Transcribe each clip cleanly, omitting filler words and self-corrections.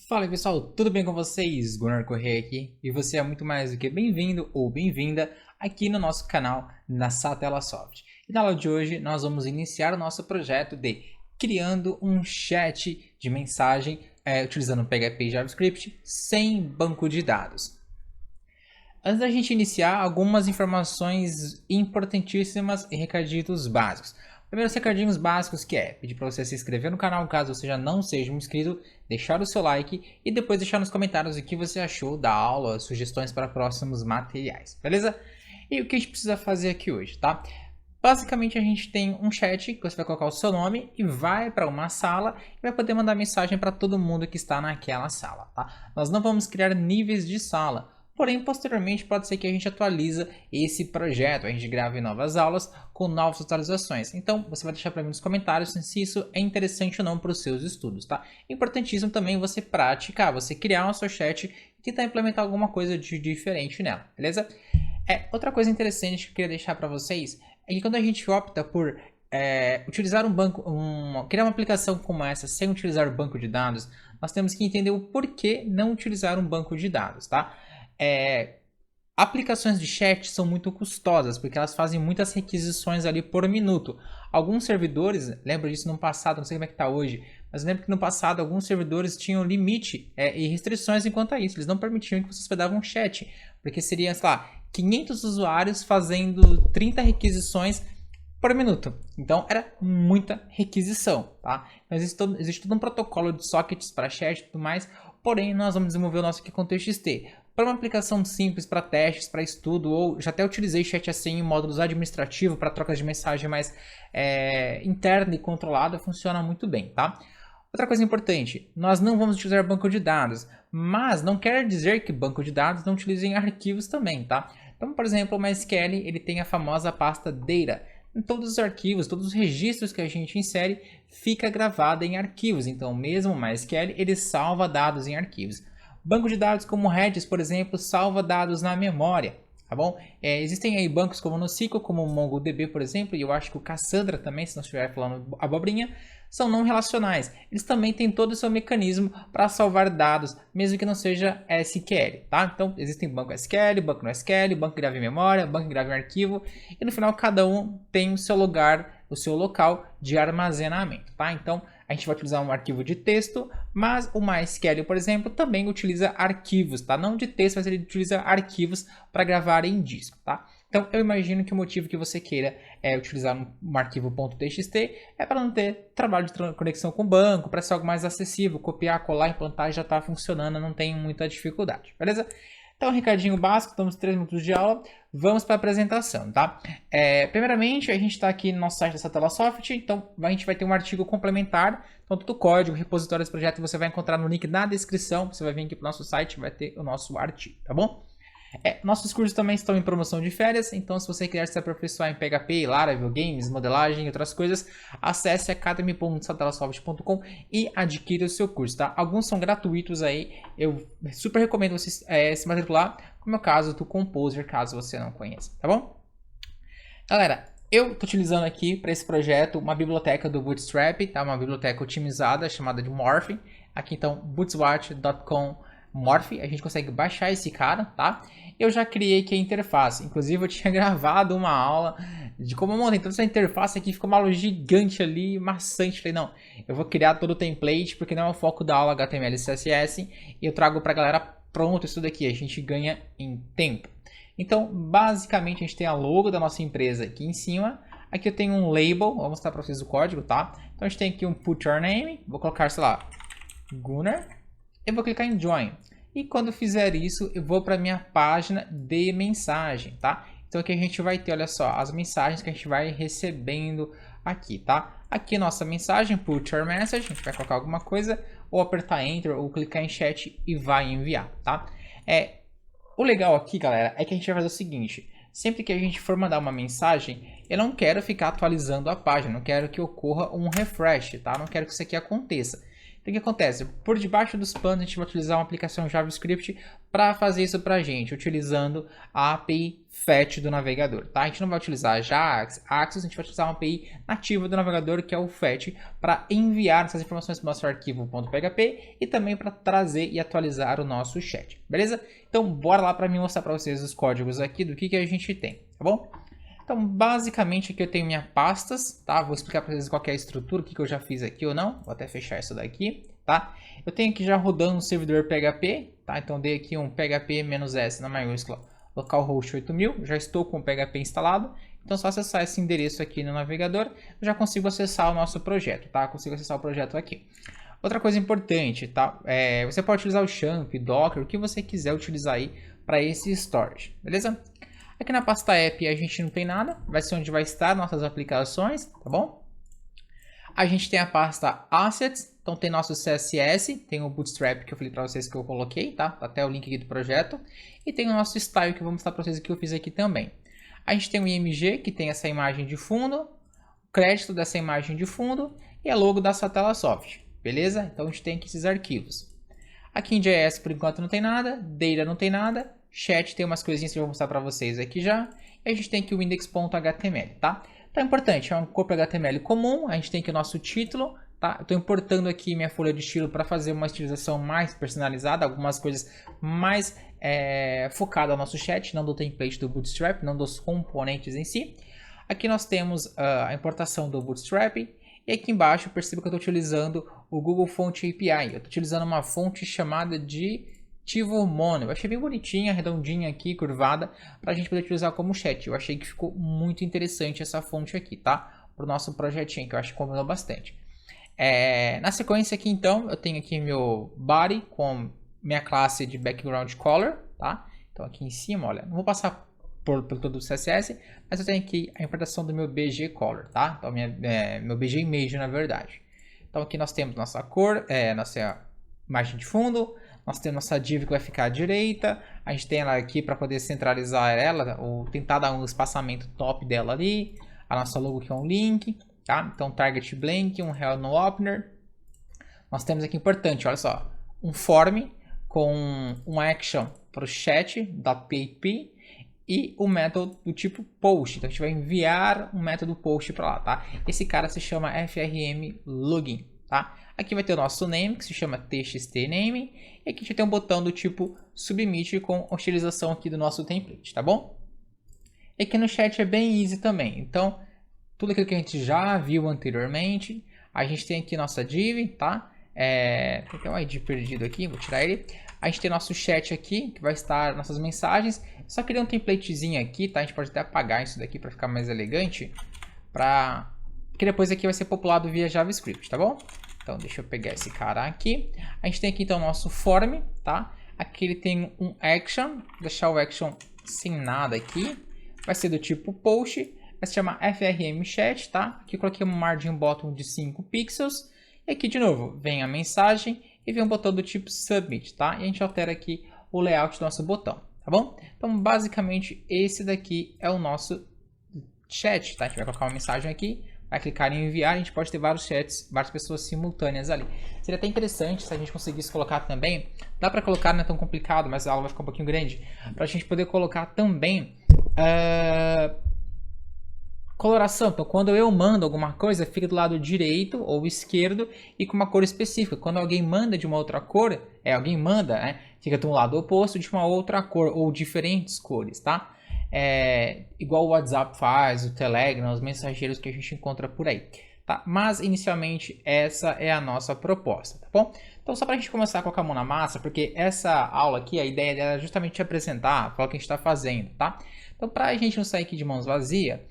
Fala aí, pessoal, tudo bem com vocês? Gunnar Correia aqui e você é muito mais do que bem-vindo ou bem-vinda aqui no nosso canal na Satela Soft. E na aula de hoje nós vamos iniciar o nosso projeto de criando um chat de mensagem utilizando PHP e JavaScript sem banco de dados. Antes da gente iniciar, algumas informações importantíssimas e recadinhos básicos. Primeiro, os recadinhos básicos que é pedir para você se inscrever no canal caso você já não seja um inscrito, deixar o seu like e depois deixar nos comentários o que você achou da aula, sugestões para próximos materiais, beleza? E o que a gente precisa fazer aqui hoje, tá? Basicamente a gente tem um chat que você vai colocar o seu nome e vai para uma sala e vai poder mandar mensagem para todo mundo que está naquela sala, tá? Nós não vamos criar níveis de sala. Porém, posteriormente pode ser que a gente atualize esse projeto, a gente grave novas aulas com novas atualizações. Então, você vai deixar para mim nos comentários se isso é interessante ou não para os seus estudos, tá? Importantíssimo também você praticar, você criar o seu chat e tentar implementar alguma coisa de diferente nela, beleza? Outra coisa interessante que eu queria deixar para vocês é que quando a gente opta por utilizar um banco, criar uma aplicação como essa sem utilizar o banco de dados, nós temos que entender o porquê não utilizar um banco de dados, tá? Aplicações de chat são muito custosas, porque elas fazem muitas requisições ali por minuto. Alguns servidores, lembro disso no passado, não sei como é que está hoje, mas lembro que no passado alguns servidores tinham limite e restrições enquanto a isso. Eles não permitiam que você hospedavam um chat, porque seria, sei lá, 500 usuários fazendo 30 requisições por minuto. Então era muita requisição, tá? Então, existe todo um protocolo de sockets para chat e tudo mais, porém nós vamos desenvolver o nosso aqui com TXT. Para uma aplicação simples, para testes, para estudo, ou já até utilizei chat assim em módulos administrativos para trocas de mensagem mais interna e controlada, funciona muito bem, tá? Outra coisa importante, nós não vamos utilizar banco de dados, mas não quer dizer que banco de dados não utilizem arquivos também, tá? Então, por exemplo, o MySQL ele tem a famosa pasta Data. Em todos os arquivos, todos os registros que a gente insere, fica gravado em arquivos. Então, mesmo o MySQL, ele salva dados em arquivos. Banco de dados como o Redis, por exemplo, salva dados na memória, tá bom? Existem aí bancos como o NoSQL, como o MongoDB, por exemplo, e eu acho que o Cassandra também, se não estiver falando abobrinha, são não relacionais. Eles também têm todo o seu mecanismo para salvar dados, mesmo que não seja SQL, tá? Então, existem banco SQL, banco NoSQL, banco que grava em memória, banco que grava em arquivo, e no final cada um tem o seu lugar, o seu local de armazenamento, tá? Então, a gente vai utilizar um arquivo de texto, mas o MySQL, por exemplo, também utiliza arquivos, tá? Não de texto, mas ele utiliza arquivos para gravar em disco, tá? Então, eu imagino que o motivo que você queira utilizar um arquivo .txt é para não ter trabalho de conexão com o banco, para ser algo mais acessível, copiar, colar, implantar e já está funcionando, não tem muita dificuldade, beleza? Então, recadinho básico, estamos 3 minutos de aula, vamos para a apresentação, tá? Primeiramente, a gente está aqui no nosso site da Satela Soft, então a gente vai ter um artigo complementar, então todo o código, repositório desse projeto você vai encontrar no link na descrição, você vai vir aqui para o nosso site, vai ter o nosso artigo, tá bom? Nossos cursos também estão em promoção de férias, então se você quer se aperfeiçoar em PHP, Laravel, Games, modelagem e outras coisas, acesse academy.satelasoft.com e adquira o seu curso, tá? Alguns são gratuitos aí, eu super recomendo você se matricular, como é o caso do Composer, caso você não conheça, tá bom? Galera, eu estou utilizando aqui para esse projeto uma biblioteca do Bootstrap, tá? Uma biblioteca otimizada chamada de Morph, aqui então bootswatch.com Morph, a gente consegue baixar esse cara, tá? Eu já criei aqui a interface, inclusive eu tinha gravado uma aula de como eu montei toda essa interface aqui, ficou uma aula gigante ali, maçante. Falei, não, eu vou criar todo o template, porque não é o foco da aula HTML e CSS, e eu trago pra galera pronto isso daqui, a gente ganha em tempo. Então, basicamente, a gente tem a logo da nossa empresa aqui em cima, aqui eu tenho um label, vou mostrar pra vocês o código, tá? Então a gente tem aqui um put your name, vou colocar, sei lá, Gunnar, eu vou clicar em Join. E quando eu fizer isso, eu vou para minha página de mensagem, tá? Então aqui a gente vai ter, olha só, as mensagens que a gente vai recebendo aqui, tá? Aqui nossa mensagem, put your message, a gente vai colocar alguma coisa, ou apertar Enter, ou clicar em Chat e vai enviar, tá? O legal aqui, galera, é que a gente vai fazer o seguinte, sempre que a gente for mandar uma mensagem, eu não quero ficar atualizando a página, não quero que ocorra um refresh, tá? Não quero que isso aqui aconteça. Então o que acontece? Por debaixo dos panos a gente vai utilizar uma aplicação JavaScript para fazer isso para a gente, utilizando a API FET do navegador, tá? A gente não vai utilizar a JAX, Axis, a gente vai utilizar uma API nativa do navegador, que é o FET, para enviar essas informações para o nosso arquivo.php e também para trazer e atualizar o nosso chat, beleza? Então bora lá para mim mostrar para vocês os códigos aqui do que a gente tem, tá bom? Então, basicamente aqui eu tenho minhas pastas, tá? Vou explicar para vocês qual é a estrutura, o que eu já fiz aqui ou não. Vou até fechar isso daqui, tá? Eu tenho aqui já rodando um servidor PHP, tá? Então, dei aqui um PHP-S na maiúscula, localhost 8000. Já estou com o PHP instalado. Então, só acessar esse endereço aqui no navegador, eu já consigo acessar o nosso projeto, tá? Consigo acessar o projeto aqui. Outra coisa importante, tá? Você pode utilizar o Champ, Docker, o que você quiser utilizar aí para esse storage, beleza? Aqui na pasta app a gente não tem nada, vai ser onde vai estar nossas aplicações, tá bom? A gente tem a pasta assets, então tem nosso CSS, tem o Bootstrap que eu falei para vocês que eu coloquei, tá? Até o link aqui do projeto. E tem o nosso style que eu vou mostrar para vocês que eu fiz aqui também. A gente tem o IMG, que tem essa imagem de fundo, o crédito dessa imagem de fundo e a logo da Satellasoft, beleza? Então a gente tem aqui esses arquivos. Aqui em JS por enquanto não tem nada, Data não tem nada. Chat tem umas coisinhas que eu vou mostrar para vocês aqui já. E a gente tem aqui o index.html, tá? Então é importante, é um corpo HTML comum. A gente tem aqui o nosso título, tá? Eu estou importando aqui minha folha de estilo para fazer uma estilização mais personalizada. Algumas coisas mais focadas ao nosso chat, não do template do Bootstrap, não dos componentes em si. Aqui nós temos a importação do Bootstrap. E aqui embaixo perceba que eu estou utilizando o Google Font API. Eu estou utilizando uma fonte chamada de Mono. Eu achei bem bonitinha, redondinha aqui, curvada, para a gente poder utilizar como chat. Eu achei que ficou muito interessante essa fonte aqui, tá? Para o nosso projetinho, que eu acho que combinou bastante. Na sequência aqui, então, eu tenho aqui meu body com minha classe de background color, tá? Então aqui em cima, olha, não vou passar por todo o CSS, mas eu tenho aqui a importação do meu BG color, tá? Então meu BG image, na verdade. Então aqui nós temos nossa cor, nossa imagem de fundo. Nós temos nossa div que vai ficar à direita. A gente tem ela aqui para poder centralizar ela, ou tentar dar um espaçamento top dela ali. A nossa logo que é um link, tá? Então target blank, um hell no opener. Nós temos aqui importante, olha só, um form com um action para o chat.php e o método do tipo post. Então a gente vai enviar um método post para lá, tá? Esse cara se chama frm login, tá? Aqui vai ter o nosso name, que se chama txtname, e aqui a gente tem um botão do tipo submit com a utilização aqui do nosso template, tá bom? E aqui no chat é bem easy também, então tudo aquilo que a gente já viu anteriormente, a gente tem aqui nossa div, tá? Tem um ID perdido aqui, vou tirar ele. A gente tem nosso chat aqui, que vai estar nossas mensagens. Só queria um templatezinho aqui, tá? A gente pode até apagar isso daqui para ficar mais elegante, que depois aqui vai ser populado via JavaScript, tá bom? Então, deixa eu pegar esse cara aqui. A gente tem aqui, então, o nosso form, tá? Aqui ele tem um action. Vou deixar o action sem nada aqui. Vai ser do tipo post. Vai se chamar frm chat, tá? Aqui eu coloquei um margin bottom de 5 pixels. E aqui, de novo, vem a mensagem e vem um botão do tipo submit, tá? E a gente altera aqui o layout do nosso botão, tá bom? Então, basicamente, esse daqui é o nosso chat, tá? A gente vai colocar uma mensagem aqui. Vai clicar em enviar, a gente pode ter vários chats, várias pessoas simultâneas ali. Seria até interessante se a gente conseguisse colocar também, dá para colocar, não é tão complicado, mas a aula vai ficar um pouquinho grande, para a gente poder colocar também coloração. Então, quando eu mando alguma coisa, fica do lado direito ou esquerdo e com uma cor específica. Quando alguém manda de uma outra cor, alguém manda, né? Fica do lado oposto de uma outra cor ou diferentes cores, tá? Igual o WhatsApp faz, o Telegram, os mensageiros que a gente encontra por aí, tá? Mas inicialmente essa é a nossa proposta, tá bom? Então só para a gente começar a colocar a mão na massa, porque essa aula aqui, a ideia dela é justamente te apresentar, falar o que a gente está fazendo, tá? Então para a gente não sair aqui de mãos vazias,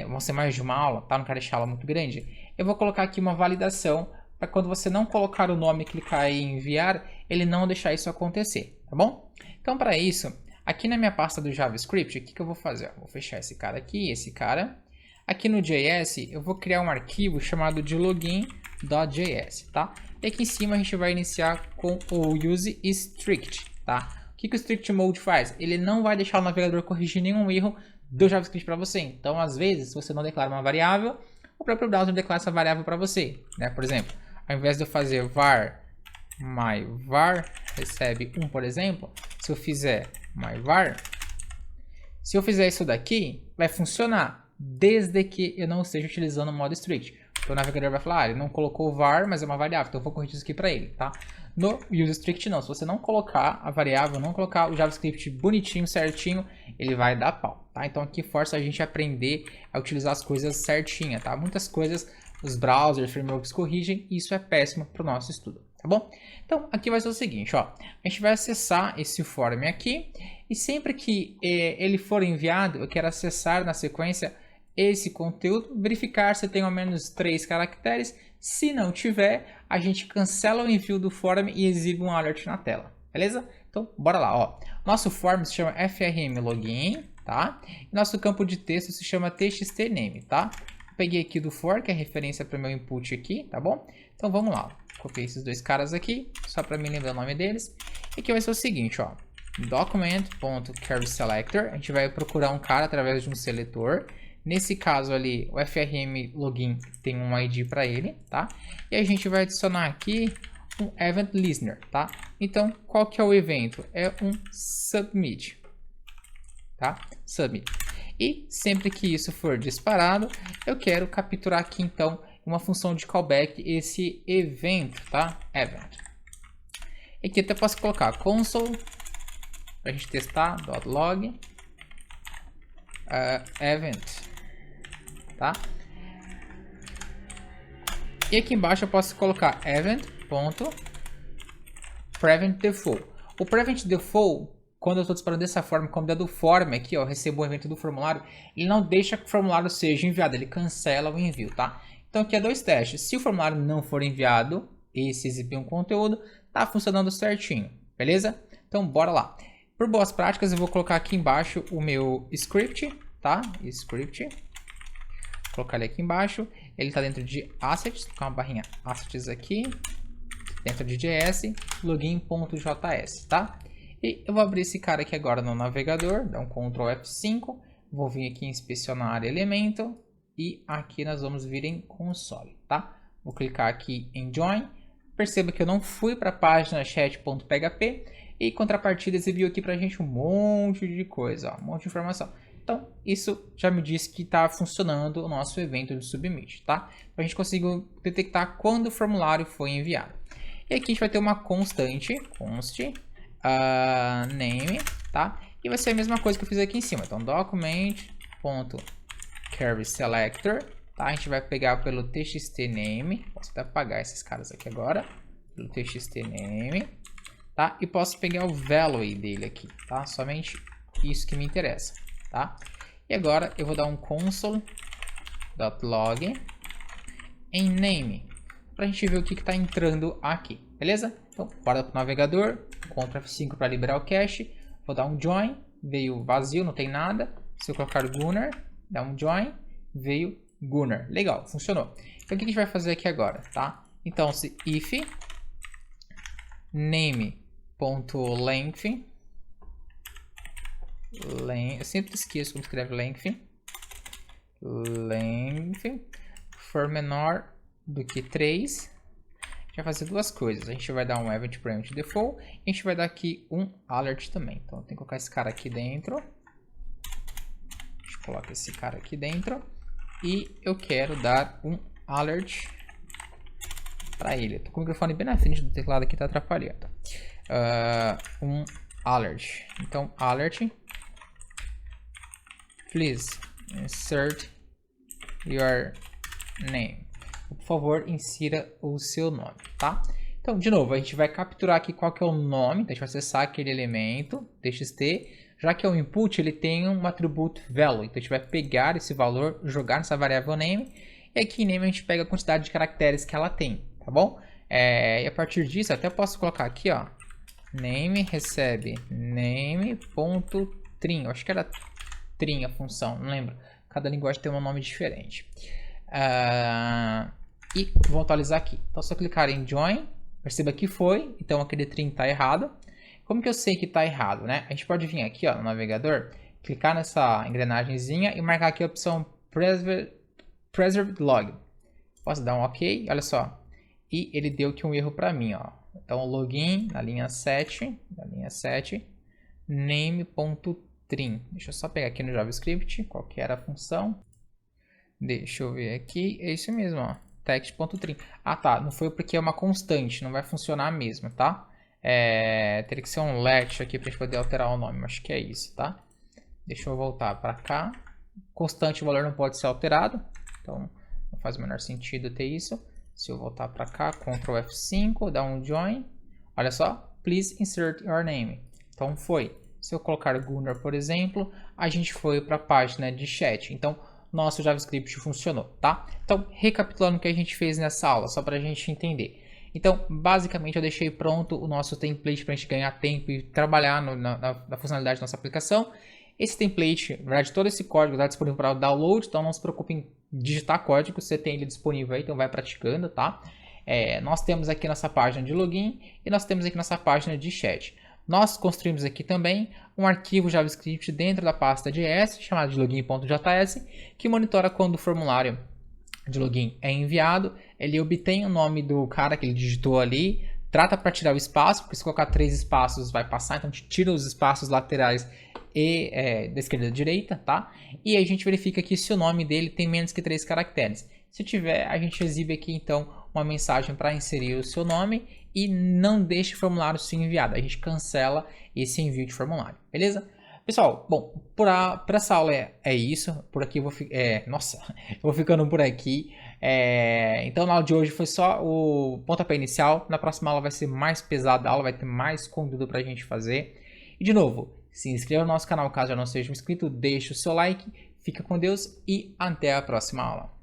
vão ser mais de uma aula, tá? Não quero deixar a aula muito grande. Eu vou colocar aqui uma validação para quando você não colocar o nome e clicar em enviar, ele não deixar isso acontecer, tá bom? Então para isso, aqui na minha pasta do JavaScript, o que eu vou fazer? Vou fechar esse cara aqui, esse cara. Aqui no JS, eu vou criar um arquivo chamado de login.js, tá? E aqui em cima a gente vai iniciar com o useStrict, tá? O que o strict mode faz? Ele não vai deixar o navegador corrigir nenhum erro do JavaScript para você. Então, às vezes, se você não declara uma variável, o próprio browser declara essa variável para você, né? Por exemplo, ao invés de eu fazer var my var recebe 1, por exemplo, se eu fizer my var, se eu fizer isso daqui, vai funcionar, desde que eu não esteja utilizando o modo strict. Então o navegador vai falar, ele não colocou o var, mas é uma variável, então eu vou corrigir isso aqui para ele, tá? No useStrict não, se você não colocar a variável, não colocar o JavaScript bonitinho, certinho, ele vai dar pau, tá? Então aqui força a gente a aprender a utilizar as coisas certinha, tá? Muitas coisas os browsers, frameworks corrigem, e isso é péssimo para o nosso estudo, tá bom? Então aqui vai ser o seguinte, ó, a gente vai acessar esse form aqui, e sempre que ele for enviado, eu quero acessar na sequência esse conteúdo, verificar se tem ao menos 3 caracteres. Se não tiver, a gente cancela o envio do form e exibe um alert na tela, beleza? Então, bora lá, ó. Nosso form se chama FRM Login, tá? E nosso campo de texto se chama txtname, tá? Peguei aqui do for, que é referência para o meu input aqui, tá bom? Então, vamos lá. Copiei esses dois caras aqui, só para me lembrar o nome deles. E aqui vai ser o seguinte, ó. Document.carrySelector, a gente vai procurar um cara através de um seletor. Nesse caso ali, o FRM Login tem um ID para ele, tá? E a gente vai adicionar aqui um Event Listener, tá? Então, qual que é o evento? É um Submit, tá? Submit. E sempre que isso for disparado, eu quero capturar aqui, então, uma função de callback, esse evento, tá? Event. E aqui até posso colocar console, para a gente testar, .log, event. Tá? E aqui embaixo eu posso colocar event.preventDefault. O preventDefault, quando eu estou disparando dessa forma, como é do form aqui, ó, recebo o evento do formulário, ele não deixa que o formulário seja enviado, ele cancela o envio, tá? Então aqui é 2 testes. Se o formulário não for enviado e se exibir um conteúdo, tá funcionando certinho, beleza? Então bora lá. Por boas práticas, eu vou colocar aqui embaixo o meu script, tá? Script. Colocar ele aqui embaixo, ele está dentro de assets, com uma barrinha assets aqui, dentro de JS, login.js, tá? E eu vou abrir esse cara aqui agora no navegador, dar um Ctrl F5, vou vir aqui em inspecionar elemento, e aqui nós vamos vir em console, tá? Vou clicar aqui em join, perceba que eu não fui para a página chat.php, e contrapartida exibiu aqui para a gente um monte de coisa, ó, um monte de informação. Então, isso já me diz que está funcionando o nosso evento de submit, tá? Para a gente conseguir detectar quando o formulário foi enviado. E aqui a gente vai ter uma constante, const, name, tá? E vai ser a mesma coisa que eu fiz aqui em cima. Então, document.carrySelector, tá? A gente vai pegar pelo txtname, posso até apagar esses caras aqui agora, pelo txtname, tá? E posso pegar o value dele aqui, tá? Somente isso que me interessa. Tá? E agora eu vou dar um console.log em name para a gente ver o que está entrando aqui, beleza? Então, bora para o navegador, Ctrl F5 para liberar o cache, vou dar um join, veio vazio, não tem nada. Se eu colocar Gunnar, dá um join, veio Gunnar, legal, funcionou. Então, o que a gente vai fazer aqui agora, tá? Então, se if name.length, eu sempre esqueço como escreve length for menor do que 3, a gente vai fazer duas coisas. A gente vai dar um event prevent default e a gente vai dar aqui um alert também. Então eu tenho que colocar esse cara aqui dentro, a gente coloca esse cara aqui dentro e eu quero dar um alert para ele. Eu tô com o microfone bem na frente do teclado aqui, tá atrapalhando. Um alert, então alert, please insert your name. Por favor, insira o seu nome, tá? Então, de novo, a gente vai capturar aqui qual que é o nome. Então, a gente vai acessar aquele elemento, txt. Já que é o input, ele tem um atributo value. Então, a gente vai pegar esse valor, jogar nessa variável name. E aqui em name a gente pega a quantidade de caracteres que ela tem, tá bom? E a partir disso, eu até posso colocar aqui, ó. Name recebe name.trim. Eu acho que era trim a função, não lembro. Cada linguagem tem um nome diferente. E vou atualizar aqui. Então, se eu clicar em join, perceba que foi. Então, aquele trim está errado. Como que eu sei que está errado, né? A gente pode vir aqui, ó, no navegador, clicar nessa engrenagemzinha e marcar aqui a opção Preserved Log. Posso dar um OK? Olha só. e ele deu aqui um erro para mim, ó. Então, login na linha 7, name.trim. Deixa eu só pegar aqui no JavaScript qual que era a função. Deixa eu ver aqui, é isso mesmo, ó, text.trim. Ah, tá, não foi porque é uma constante, não vai funcionar mesmo, tá? Teria que ser um let aqui pra gente poder alterar o nome, acho que é isso, tá? Deixa eu voltar para cá. Constante, o valor não pode ser alterado, então não faz o menor sentido ter isso. Se eu voltar para cá, Ctrl F5, dar um join, olha só, please insert your name. Então foi. Se eu colocar Gunnar, por exemplo, a gente foi para a página de chat. Então, nosso JavaScript funcionou, tá? Então, recapitulando o que a gente fez nessa aula, só para a gente entender. Então, basicamente, eu deixei pronto o nosso template para a gente ganhar tempo e trabalhar na funcionalidade da nossa aplicação. Esse template, na verdade, todo esse código está disponível para download, então não se preocupe em digitar código, você tem ele disponível aí, então vai praticando, tá? Nós temos aqui nossa página de login e nós temos aqui nossa página de chat. Nós construímos aqui também um arquivo JavaScript dentro da pasta JS, chamado de login.js, que monitora quando o formulário de login é enviado, ele obtém o nome do cara que ele digitou ali, trata para tirar o espaço, porque se colocar 3 espaços vai passar, então a gente tira os espaços laterais e da esquerda e da direita, tá? E aí a gente verifica aqui se o nome dele tem menos que 3 caracteres. Se tiver, a gente exibe aqui então uma mensagem para inserir o seu nome e não deixe o formulário ser enviado. A gente cancela esse envio de formulário, beleza? Pessoal, bom, para essa aula é isso. Por aqui eu vou, eu vou ficando por aqui. Então na aula de hoje foi só o pontapé inicial. Na próxima aula vai ser mais pesada a aula, vai ter mais conteúdo para a gente fazer. E de novo, se inscreva no nosso canal caso já não seja inscrito, deixe o seu like, fica com Deus e até a próxima aula.